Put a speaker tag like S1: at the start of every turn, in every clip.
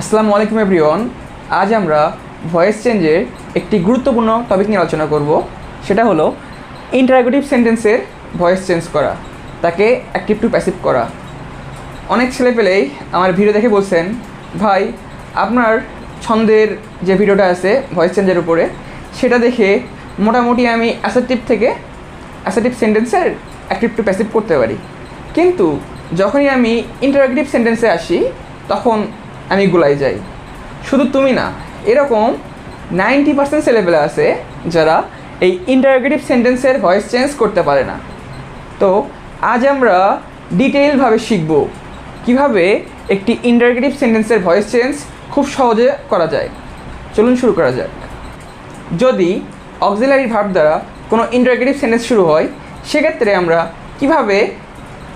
S1: আসসালামু আলাইকুম এভরিওয়ান। আজ আমরা ভয়েস চেঞ্জের একটি গুরুত্বপূর্ণ টপিক নিয়ে আলোচনা করব। সেটা হলো ইন্টারোগেটিভ সেন্টেন্সের ভয়েস চেঞ্জ করা, তাকে অ্যাক্টিভ টু প্যাসিভ করা। অনেক ছেলেপেলেই আমার ভিডিও দেখে বলছেন, ভাই আপনার ছন্দের যে ভিডিওটা আছে ভয়েস চেঞ্জের উপরে, সেটা দেখে মোটামুটি আমি অ্যাসার্টিভ সেন্টেন্সের অ্যাক্টিভ টু প্যাসিভ করতে পারি, কিন্তু যখনই আমি ইন্টারোগেটিভ সেন্টেন্সে আসি তখন আমি গুলাই যাই। শুধু তুমি না, এরকম 90% ছেলেপেলে আছে যারা এই ইন্টারোগেটিভ সেন্টেন্সের ভয়েস চেঞ্জ করতে পারে না। তো আজ আমরা ডিটেইলভাবে শিখব কিভাবে একটি ইন্টারোগেটিভ সেন্টেন্সের ভয়েস চেঞ্জ খুব সহজে করা যায়। চলুন শুরু করা যাক। যদি অক্সিলারি ভার্ব দ্বারা কোনো ইন্টারোগেটিভ সেন্টেন্স শুরু হয়, সেক্ষেত্রে আমরা কিভাবে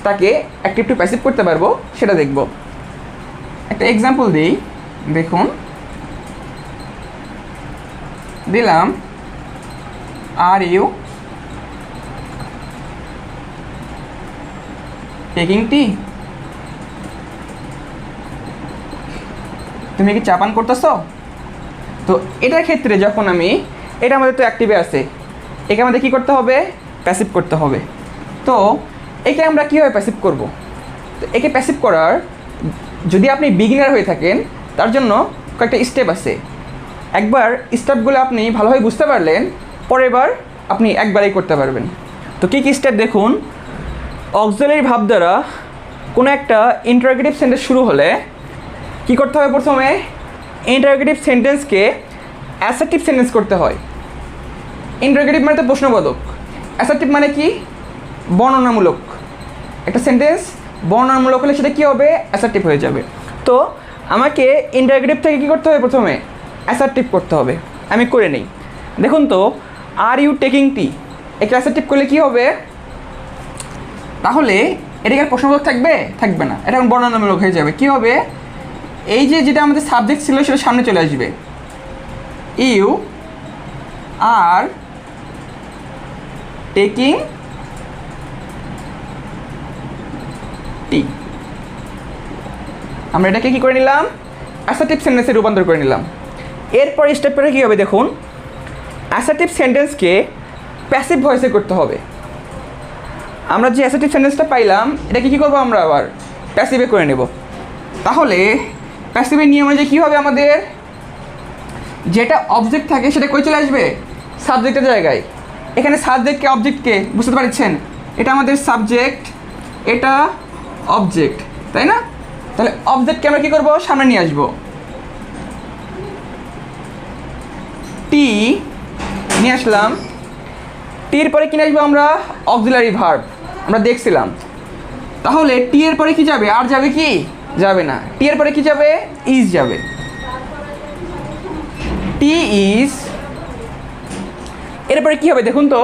S1: তাকে অ্যাক্টিভ টু প্যাসিভ করতে পারবো সেটা দেখব। একটা এক্সাম্পল দিই, দেখুন দিলাম, আর ইউ টেকিং টি? তুমি কি চা পান করতেছ? তো এটার ক্ষেত্রে যখন এটা আমাদের তো অ্যাক্টিভে আছে, একে আমাদের কী করতে হবে? প্যাসিভ করতে হবে। তো একে আমরা কীভাবে প্যাসিভ করব? তো একে প্যাসিভ করার, যদি আপনি বিগিনার হয়ে থাকেন, তার জন্য কয়েকটা স্টেপ আছে। একবার স্টেপগুলো আপনি ভালোভাবে বুঝতে পারলেন, পরের বার আপনি একবারেই করতে পারবেন। তো কী কী স্টেপ দেখুন। অক্সিলারি ভার্ব দ্বারা কোনো একটা ইন্টারোগেটিভ সেন্টেন্স শুরু হলে কী করতে হবে? প্রথমে ইন্টারোগেটিভ সেন্টেন্সকে অ্যাসার্টিভ সেন্টেন্স করতে হয়। ইন্টারোগেটিভ মানে তো প্রশ্নবোধক, অ্যাসার্টিভ মানে কি? বর্ণনামূলক। একটা সেন্টেন্স বর্ণনামূলক হলে সেটা কী হবে? অ্যাসার্টিভ হয়ে যাবে। তো আমাকে ইন্টারোগেটিভ থেকে কী করতে হবে? প্রথমে অ্যাসার্টিভ করতে হবে। আমি করে নেই। দেখুন তো, আর ইউ টেকিং টি, একে অ্যাসার্টিভ করলে কী হবে? তাহলে এটাকে আর প্রশ্নবোধক থাকবে? থাকবে না, এটা এখন বর্ণনামূলক হয়ে যাবে। কী হবে? এই যে যেটা আমাদের সাবজেক্ট ছিল সেটা সামনে চলে আসবে। You are taking tea. আমরা এটাকে কী করে নিলাম? অ্যাসার্টিভ সেন্টেন্সে রূপান্তর করে নিলাম। এরপর স্টেপটা কী হবে? দেখুন, অ্যাসার্টিভ সেন্টেন্সকে প্যাসিভ ভয়েসে করতে হবে। আমরা যে অ্যাসার্টিভ সেন্টেন্সটা পাইলাম, এটাকে কী করবো? আমরা আবার প্যাসিভে করে নেব। তাহলে প্যাসিভের নিয়ম অনুযায়ী কী হবে? আমাদের যেটা অবজেক্ট থাকে সেটা কই চলে আসবে? সাবজেক্টের জায়গায়। এখানে সাবজেক্টকে অবজেক্টকে বুঝতে পারছেন? এটা আমাদের সাবজেক্ট, এটা অবজেক্ট, তাই না? তাহলে অবজেক্টকে আমরা কী করবো? সামনে নিয়ে আসবো। টি নিয়ে আসলাম। টির পরে কিনে আসবো আমরা? Auxiliary verb. আমরা দেখছিলাম। তাহলে টি এর পরে কি যাবে? আর যাবে কি? যাবে না। টি এর পরে কি যাবে? ইজ যাবে। টি ইজ। এরপরে কী হবে? দেখুন তো,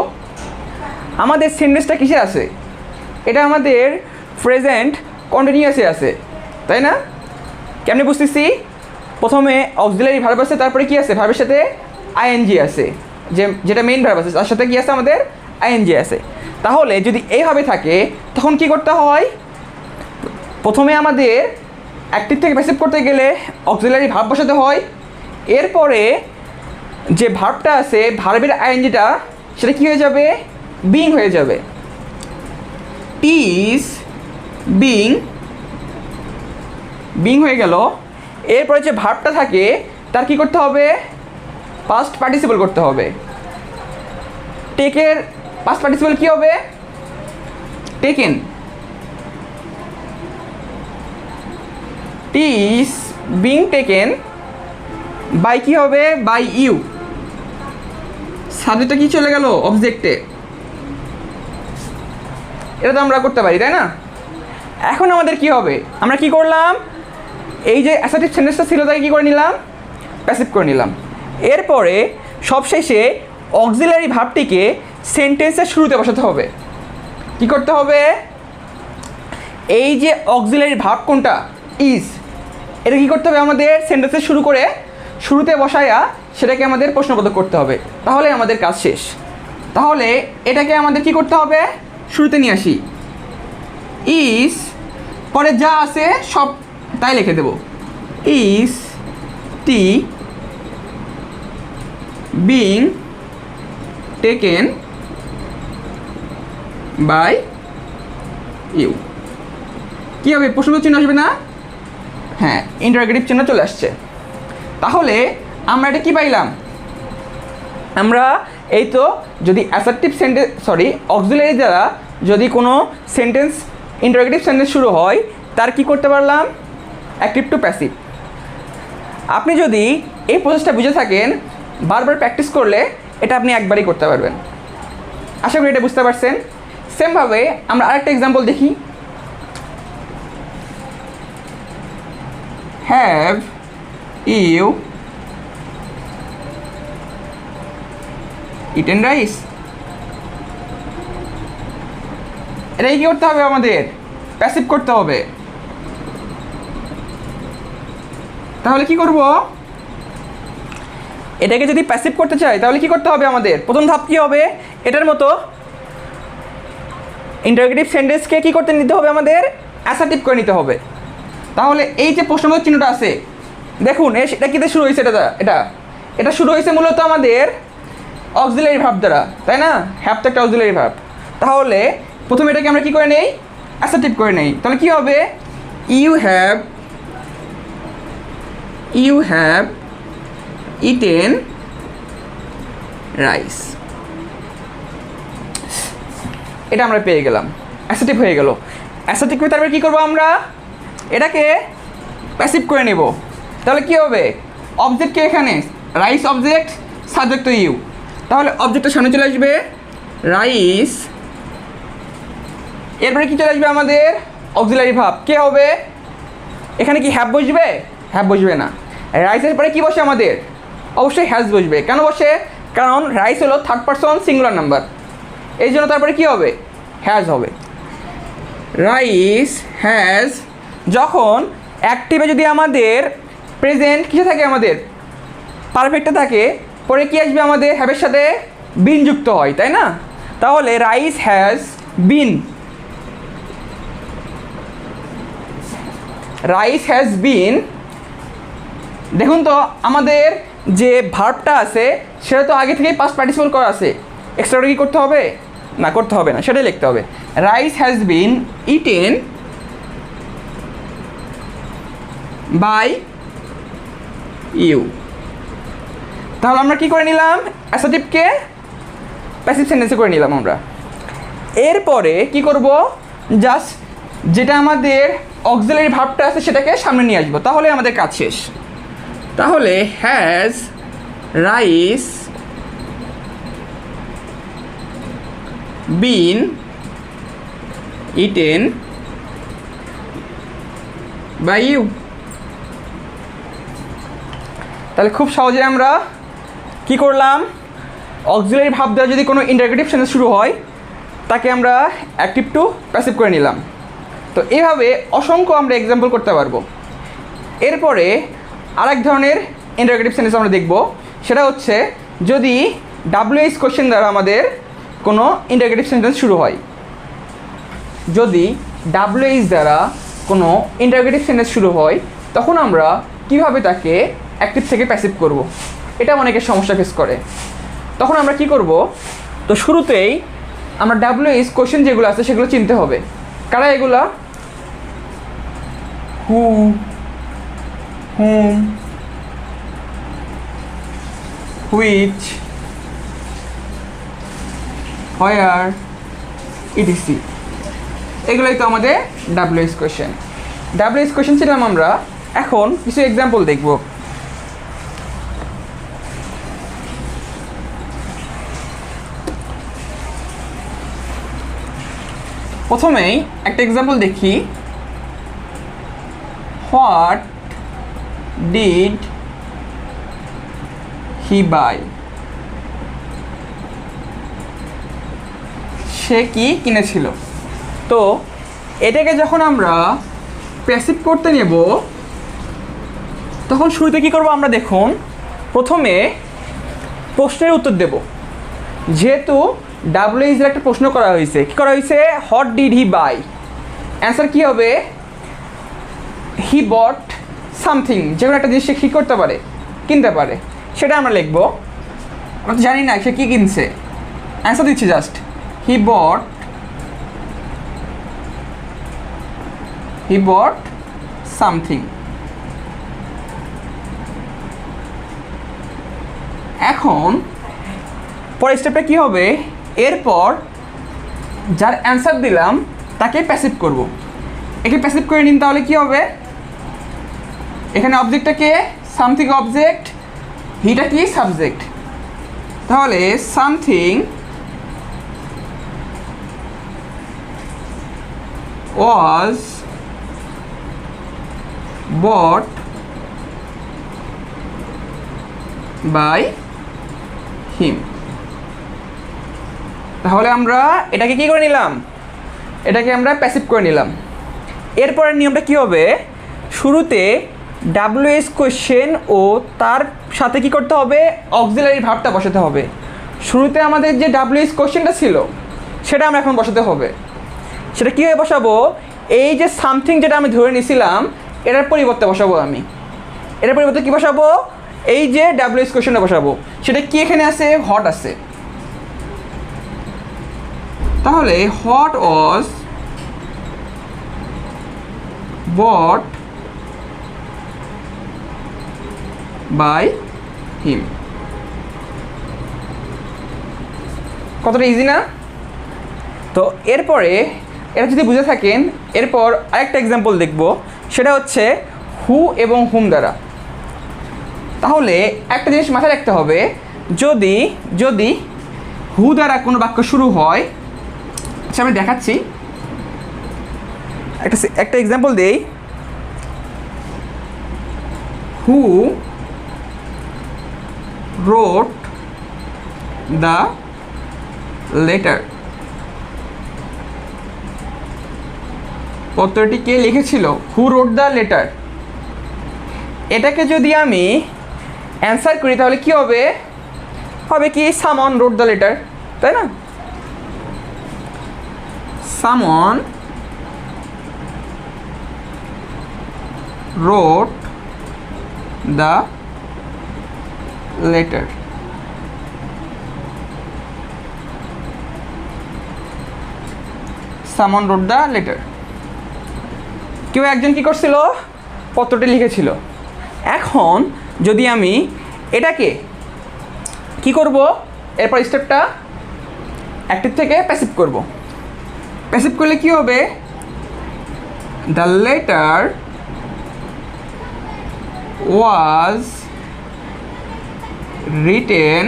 S1: আমাদের সেন্টেন্সটা কিসে আছে? এটা আমাদের প্রেজেন্ট কন্টিনিউয়াসে আছে, তাই না? কেমনি বুঝতেছি? প্রথমে অক্সিলারি ভার্ব আছে, তারপরে কি আছে? ভার্বের সাথে আইএনজি আছে, যেটা মেইন ভার্ব আছে তার সাথে কি আছে? আমাদের আইএনজি আছে। তাহলে যদি এইভাবে থাকে তখন কি করতে হয়? প্রথমে আমাদের অ্যাক্টিভ থেকে প্যাসিভ করতে গেলে অক্সিলারি ভার্ব বসাতে হয়। এরপরে যে ভার্বটা আছে, ভার্বের আইএনজিটা, সেটা কী হয়ে যাবে? বিং হয়ে যাবে। টি ইজ বিং, বিং হয়ে গেল। এরপরে যে ভার্বটা থাকে তার কি করতে হবে? পাস্ট পার্টিসিপল করতে হবে। টেকের পাস্ট পার্টিসিপল কী হবে? Taken. Tea is being taken by, কী হবে? By you. সাবজেক্টটা কি চলে গেল? অবজেক্টে। এটা তো আমরা করতে পারি, তাই না? এখন আমাদের কি হবে? আমরা কি করলাম? এই যে অ্যাসার্টিভ সেন্টেন্সটা ছিল তাকে কী করে নিলাম? প্যাসিভ করে নিলাম। এরপরে সবশেষে অক্সিলারি ভার্বটিকে সেন্টেন্সের শুরুতে বসাতে হবে। কি করতে হবে? এই যে অক্সিলারি ভার্ব কোনটা? ইজ। এটা কী করতে হবে? আমাদের সেন্টেন্সের শুরুতে বসায়া সেটাকে আমাদের প্রশ্নবোধক করতে হবে। তাহলে আমাদের কাজ শেষ। তাহলে এটাকে আমাদের কি করতে হবে? শুরুতে নিয়ে আসি। ইজ, পরে যা আছে সব তাই লিখে দেব। Is tea being taken by you. কী হবে, প্রশ্নবোধক চিহ্ন আসবে না? হ্যাঁ, ইন্টারোগেটিভ চিহ্ন চলে আসছে। তাহলে আমরা এটা কি পাইলাম? আমরা এই তো যদি অ্যাসার্টিভ সেন্টেন্স অক্সিলারি দ্বারা যদি কোনো সেন্টেন্স ইন্টারোগেটিভ সেন্টেন্স শুরু হয়, তার কি করতে পারলাম? Active to passive. আপনি যদি এই প্রসেসটা বুঝে থাকেন, বারবার প্র্যাকটিস করলে এটা আপনি একবারই করতে পারবেন। আশা করি এটা বুঝতে পারছেন। সেমভাবে আমরা আরেকটা এক্সাম্পল দেখি। Have you eaten rice? এটাই কি করতে হবে? আমাদের প্যাসিভ করতে হবে। তাহলে কি করব? এটাকে যদি প্যাসিভ করতে চাই তাহলে কি করতে হবে? আমাদের প্রথম ধাপ কি হবে? এটার মতো ইন্টারোগেটিভ সেন্টেন্সকে কি করতে নিতে হবে? আমাদের অ্যাসার্টিভ করে নিতে হবে। তাহলে এই যে প্রশ্নবোধক চিহ্নটা আছে, দেখুন এটা কিতে শুরু হয়েছে? এটা শুরু হয়েছে মূলত আমাদের অক্সিলারি ভার্ব দ্বারা, তাই না? হ্যাভ তো একটা অক্সিলারি ভার্ব। তাহলে প্রথমে এটাকে আমরা কি করে নেই? অ্যাসার্টিভ করে নেই। তাহলে কি হবে? You have eaten rice. এটা আমরা পেয়ে গেলাম, অ্যাসার্টিভ হয়ে গেল। অ্যাসার্টিভ করে তারপরে কী করবো? আমরা এটাকে প্যাসিভ করে নেব। তাহলে কি হবে? অবজেক্টকে এখানে রাইস অবজেক্ট, সাবজেক্ট তো ইউ। তাহলে অবজেক্টের সামনে চলে আসবে রাইস, এরপরে কি চলে আসবে? আমাদের অক্সিলারি ভার্ব। কে হবে এখানে? কি হ্যাভ বসবে? হ্যাভ বসবে না। রাইসের পরে কি বসে? আমাদের অবশ্যই হ্যাজ বসবে। কেন বসে? কারণ রাইস হলো থার্ড পারসন সিঙ্গুলার নাম্বার, এই জন্য তারপরে কি হবে? হ্যাজ হবে। Rice has. যখন অ্যাক্টিভে যদি আমাদের প্রেজেন্ট কিসে থাকে? আমাদের পারফেক্টে থাকে, পরে কি আসবে? আমাদের হ্যাভের সাথে বিন যুক্ত হয়, তাই না? তাহলে rice has bin, rice has বিন। দেখুন তো আমাদের যে ভার্বটা আছে সেটা তো আগে থেকেই পাস্ট পার্টিসিপল করা আছে, এক্সট্রা কি করতে হবে? না, করতে হবে না, সেটাই লিখতে হবে। Rice has been eaten by you. তাহলে আমরা কি করে নিলাম? অ্যাসার্টিভকে প্যাসিভ সেন্টেন্সে করে নিলাম আমরা। এরপরে কি করব? জাস্ট যেটা আমাদের অক্সিলারি ভার্বটা আছে সেটাকে সামনে নিয়ে আসবো, তাহলে আমাদের কাজ শেষ। তাহলে has rice been eaten by you. তাহলে খুব সহজে আমরা কি করলাম? অক্সিলারি ভার্ব দ্বারা যদি কোনো ইন্টারোগেটিভ সেন্টেন্স শুরু হয় তাকে আমরা অ্যাক্টিভ টু প্যাসিভ করে নিলাম। তো এইভাবে অসংখ্য আমরা এক্সাম্পল করতে পারবো। এরপরে আরেক ধরনের ইন্টারোগেটিভ সেন্টেন্স আমরা দেখব, সেটা হচ্ছে যদি WH কোশ্চেন দ্বারা আমাদের কোনো ইন্টারোগেটিভ সেন্টেন্স শুরু হয়। যদি WH দ্বারা কোনো ইন্টারোগেটিভ সেন্টেন্স শুরু হয় তখন আমরা কিভাবে তাকে অ্যাক্টিভ থেকে প্যাসিভ করব? এটা অনেকের সমস্যা ফেস করে। তখন আমরা কি করব? তো শুরুতেই আমরা WH কোশ্চেন যেগুলো আছে সেগুলো চিনতে হবে। কারা এগুলা? হু, হুম, হুইচ, হোয়ার, ইটিসি। এগুলোই তো আমাদের WH কোশ্চেন। WH কোশ্চেন ছিলাম আমরা। এখন কিছু এক্সাম্পল দেখব। প্রথমেই একটা এক্সাম্পল দেখি। What did he buy? সে কি কিনেছিল? তো এটাকে যখন আমরা প্যাসিভ করতে নেব তখন শুরুতে কী করব আমরা? দেখুন, প্রথমে প্রশ্নের উত্তর দেব। যেহেতু WH এর একটা প্রশ্ন করা হয়েছে, কী করা হয়েছে? What did he buy? Answer কী হবে? হি বট সামথিং, যে কোনো একটা জিনিস সে কী করতে পারে, কিনতে পারে, সেটা আমরা লিখব। আমরা তো জানি না সে কী কিনছে, অ্যান্সার দিচ্ছি জাস্ট, হি বট সামথিং। এখন পরের স্টেপটা কী হবে, এরপর যার অ্যান্সার দিলাম তাকে প্যাসিভ করব। একে প্যাসিভ করে নিন, তাহলে কি হবে, এখানে অবজেক্টটা কে, সামথিং অবজেক্ট, হিটা কি সাবজেক্ট, তাহলে something was bought by him. তাহলে আমরা এটাকে কি করে নিলাম, এটাকে আমরা প্যাসিভ করে নিলাম। এরপরের নিয়মটা কি হবে, শুরুতে ডাব্লিউএস কোয়েশ্চেন ও তার সাথে কি করতে হবে, অক্সিলারি ভার্বটা বসাতে হবে। শুরুতে আমাদের যে ডাব্লিউএস কোয়েশ্চেনটা ছিল সেটা আমরা এখন বসাতে হবে। সেটা কীভাবে বসাবো, এই যে সামথিং যেটা আমি ধরে নিয়েছিলাম এটার পরিবর্তে বসাবো আমি, এটার পরিবর্তে কী বসাবো, এই যে ডাব্লিউএস কোয়েশ্চেনটা বসাবো। সেটা কি এখানে আছে, হট আছে, তাহলে hot was bought by him. কতটা ইজি না? তো এরপরে এটা যদি বুঝে থাকেন, এরপর আরেকটা এক্সাম্পল দেখব, সেটা হচ্ছে হু এবং হুম দ্বারা। তাহলে একটা জিনিস মাথায় রাখতে হবে, যদি যদি হু দ্বারা কোনো বাক্য শুরু হয়, আচ্ছা আমি দেখাচ্ছি, একটা এক্সাম্পল দেই, হু wrote the letter, পত্রটি কে লিখেছিল, হু রোট দ্য লেটার। এটাকে যদি আমি অ্যান্সার করি তাহলে কি হবে, হবে কি সামন রোট দ্য লেটার, তাই না, সামন রোট দ্য লেটার। সামন রোট দ্য লেটার, কেউ একজন কি করছিল, পত্রটি লিখেছিল। এখন যদি আমি এটাকে কি করব, এরপর স্টেপটা অ্যাক্টিভ থেকে প্যাসিভ করব। প্যাসিভ করলে কি হবে, the letter was written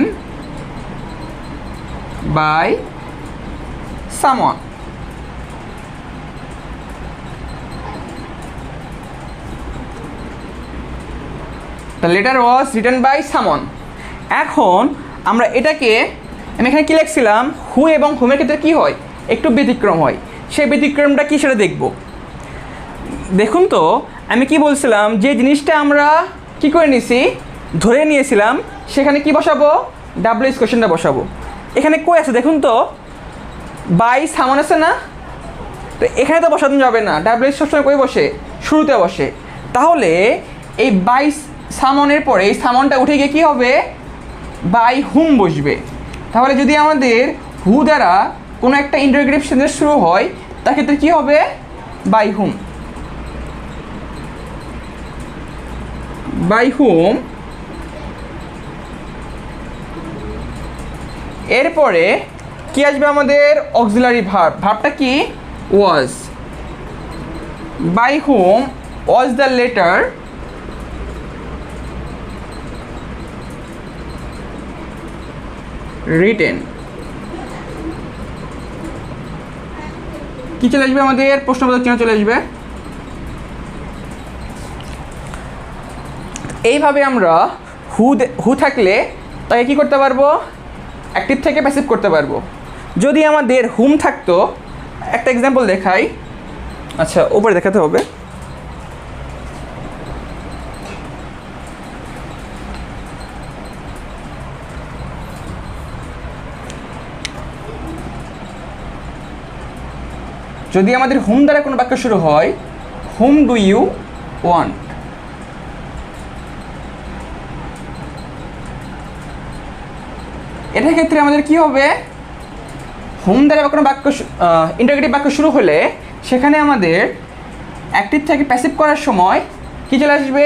S1: by someone. The letter was written by someone. এখন আমরা এটাকে, আমি এখানে কি লিখছিলাম, হু এবং হুমের ক্ষেত্রে কি হয়, একটু ব্যতিক্রম হয়, সেই ব্যতিক্রমটা কি সেটা দেখব। দেখুন তো আমি কি বলছিলাম, যে জিনিসটা আমরা কি করে নিয়েছি, ধরে নিয়েছিলাম, সেখানে কি বসাবো, ডাব্লিউএস কোয়েশ্চেনটা বসাবো। এখানে কই আছে দেখুন তো, বাই সামন আছে না, তো এখানে তো বসানো যাবে না, ডাব্লিউএস সবসময় কই বসে, শুরুতে বসে। তাহলে এই বাই সামনের পরে এই সামনটা উঠে গিয়ে কী হবে, বাই হুম বসবে। তাহলে যদি আমাদের হু দ্বারা কোনো একটা ইন্টারোগেটিভ সেন্টেন্স শুরু হয়, তার ক্ষেত্রে কী হবে, বাই হুম, বাই হুম। এরপরে কি আসবে আমাদের, অক্সিলারি ভার্ব, ভার্বটা কি, was. By hmm was the letter written. কি চলে আসবে আমাদের, প্রশ্নবোধক চিহ্ন চলে আসবে। এইভাবে আমরা হু থাকলে তাকে কি করতে পারবো, অ্যাক্টিভ থেকে প্যাসিভ করতে পারবো। যদি আমাদের হুম থাকতো, একটা এক্সাম্পল দেখাই, আচ্ছা উপরে দেখাতে হবে, যদি আমাদের হুম দ্বারা কোনো বাক্য শুরু হয়, হুম ডু ইউ ওয়ান্ট, এটার ক্ষেত্রে আমাদের কি হবে, হুম দ্বারা কোনো বাক্য ইন্টারোগেটিভ বাক্য শুরু হলে সেখানে আমাদের অ্যাক্টিভ থেকে প্যাসিভ করার সময় কি চলে আসবে,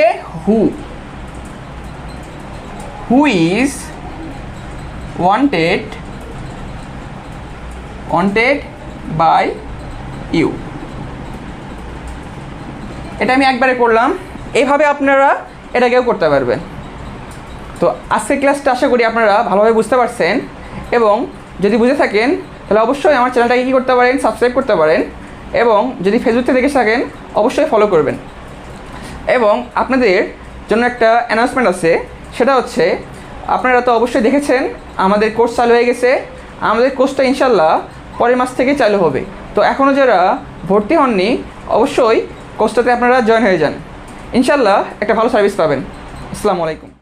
S1: who is wanted by you. এটা আমি একবারে করলাম, এইভাবে আপনারা এটাকেও করতে পারবেন। তো আজকের ক্লাসটা আশা করি আপনারা ভালোভাবে বুঝতে পারছেন, এবং যদি বুঝে থাকেন তাহলে অবশ্যই আমার চ্যানেলটাকে কী করতে পারেন, সাবস্ক্রাইব করতে পারেন, এবং যদি ফেসবুক থেকে দেখে থাকেন অবশ্যই ফলো করবেন। এবং আপনাদের জন্য একটা অ্যানাউন্সমেন্ট আছে, সেটা হচ্ছে আপনারা তো অবশ্যই দেখেছেন আমাদের কোর্স চালু হয়ে গেছে। আমাদের কোর্সটা ইনশাল্লাহ পরের মাস থেকে চালু হবে। তো এখনও যারা ভর্তি হননি অবশ্যই কোর্সটাতে আপনারা জয়েন হয়ে যান, ইনশাল্লাহ একটা ভালো সার্ভিস পাবেন। আসসালামু আলাইকুম।